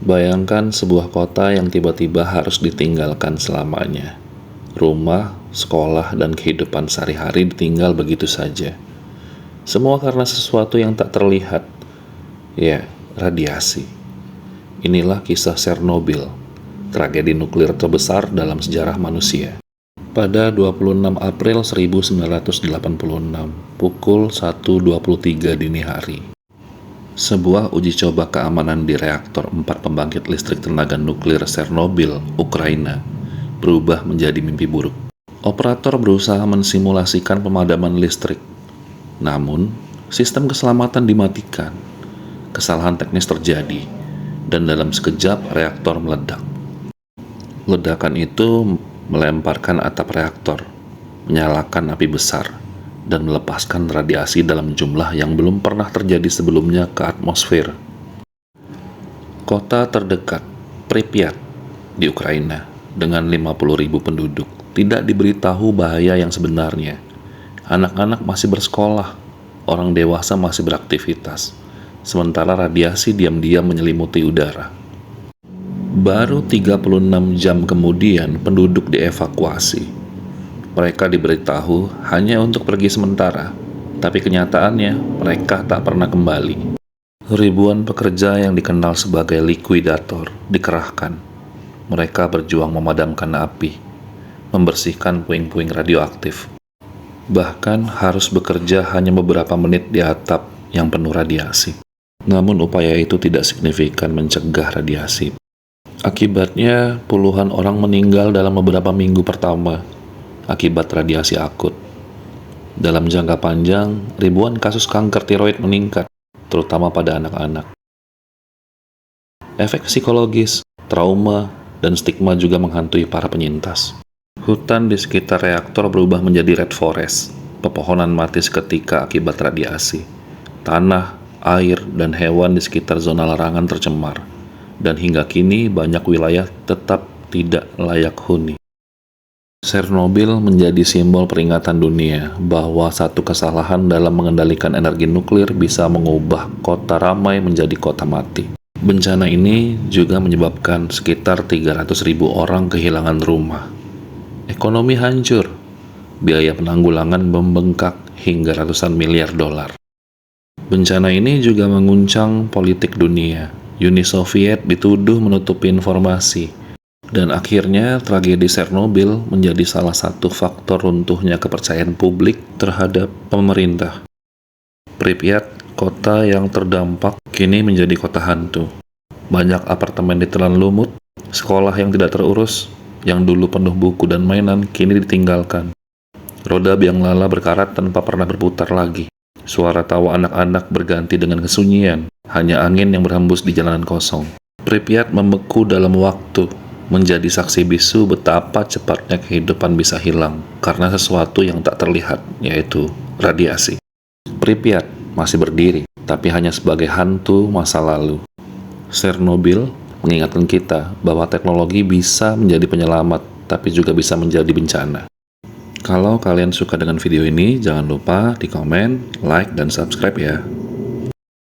Bayangkan sebuah kota yang tiba-tiba harus ditinggalkan selamanya. Rumah, sekolah, dan kehidupan sehari-hari ditinggal begitu saja. Semua karena sesuatu yang tak terlihat. Ya, radiasi. Inilah kisah Chernobyl, tragedi nuklir terbesar dalam sejarah manusia. Pada 26 April 1986, pukul 1.23 dini hari, sebuah uji coba keamanan di reaktor 4 pembangkit listrik tenaga nuklir Chernobyl, Ukraina, berubah menjadi mimpi buruk. Operator berusaha mensimulasikan pemadaman listrik. Namun, sistem keselamatan dimatikan. Kesalahan teknis terjadi, dan dalam sekejap reaktor meledak. Ledakan itu melemparkan atap reaktor, menyalakan api besar, dan melepaskan radiasi dalam jumlah yang belum pernah terjadi sebelumnya ke atmosfer. Kota terdekat, Pripyat, di Ukraina, dengan 50.000 penduduk, tidak diberitahu bahaya yang sebenarnya. Anak-anak masih bersekolah, orang dewasa masih beraktivitas, sementara radiasi diam-diam menyelimuti udara. Baru 36 jam kemudian, penduduk dievakuasi. Mereka diberitahu hanya untuk pergi sementara, tapi kenyataannya mereka tak pernah kembali. Ribuan pekerja yang dikenal sebagai likuidator dikerahkan. Mereka berjuang memadamkan api, membersihkan puing-puing radioaktif. Bahkan harus bekerja hanya beberapa menit di atap yang penuh radiasi. Namun upaya itu tidak signifikan mencegah radiasi. Akibatnya puluhan orang meninggal dalam beberapa minggu pertama akibat radiasi akut. Dalam jangka panjang, ribuan kasus kanker tiroid meningkat, terutama pada anak-anak. Efek psikologis, trauma, dan stigma juga menghantui para penyintas. Hutan di sekitar reaktor berubah menjadi red forest, pepohonan mati seketika akibat radiasi. Tanah, air, dan hewan di sekitar zona larangan tercemar, dan hingga kini banyak wilayah tetap tidak layak huni. Chernobyl menjadi simbol peringatan dunia bahwa satu kesalahan dalam mengendalikan energi nuklir bisa mengubah kota ramai menjadi kota mati. Bencana ini juga menyebabkan sekitar 300.000 orang kehilangan rumah. Ekonomi hancur, biaya penanggulangan membengkak hingga ratusan miliar dolar. Bencana ini juga menguncang politik dunia. Uni Soviet dituduh menutupi informasi. Dan akhirnya tragedi Chernobyl menjadi salah satu faktor runtuhnya kepercayaan publik terhadap pemerintah. Pripyat, kota yang terdampak, kini menjadi kota hantu. Banyak apartemen ditelan lumut, sekolah yang tidak terurus, yang dulu penuh buku dan mainan, kini ditinggalkan. Roda biang lala berkarat tanpa pernah berputar lagi. Suara tawa anak-anak berganti dengan kesunyian, hanya angin yang berhembus di jalanan kosong. Pripyat membeku dalam waktu, menjadi saksi bisu betapa cepatnya kehidupan bisa hilang karena sesuatu yang tak terlihat, yaitu radiasi. Pripyat masih berdiri, tapi hanya sebagai hantu masa lalu. Chernobyl mengingatkan kita bahwa teknologi bisa menjadi penyelamat, tapi juga bisa menjadi bencana. Kalau kalian suka dengan video ini, jangan lupa di komen, like, dan subscribe ya.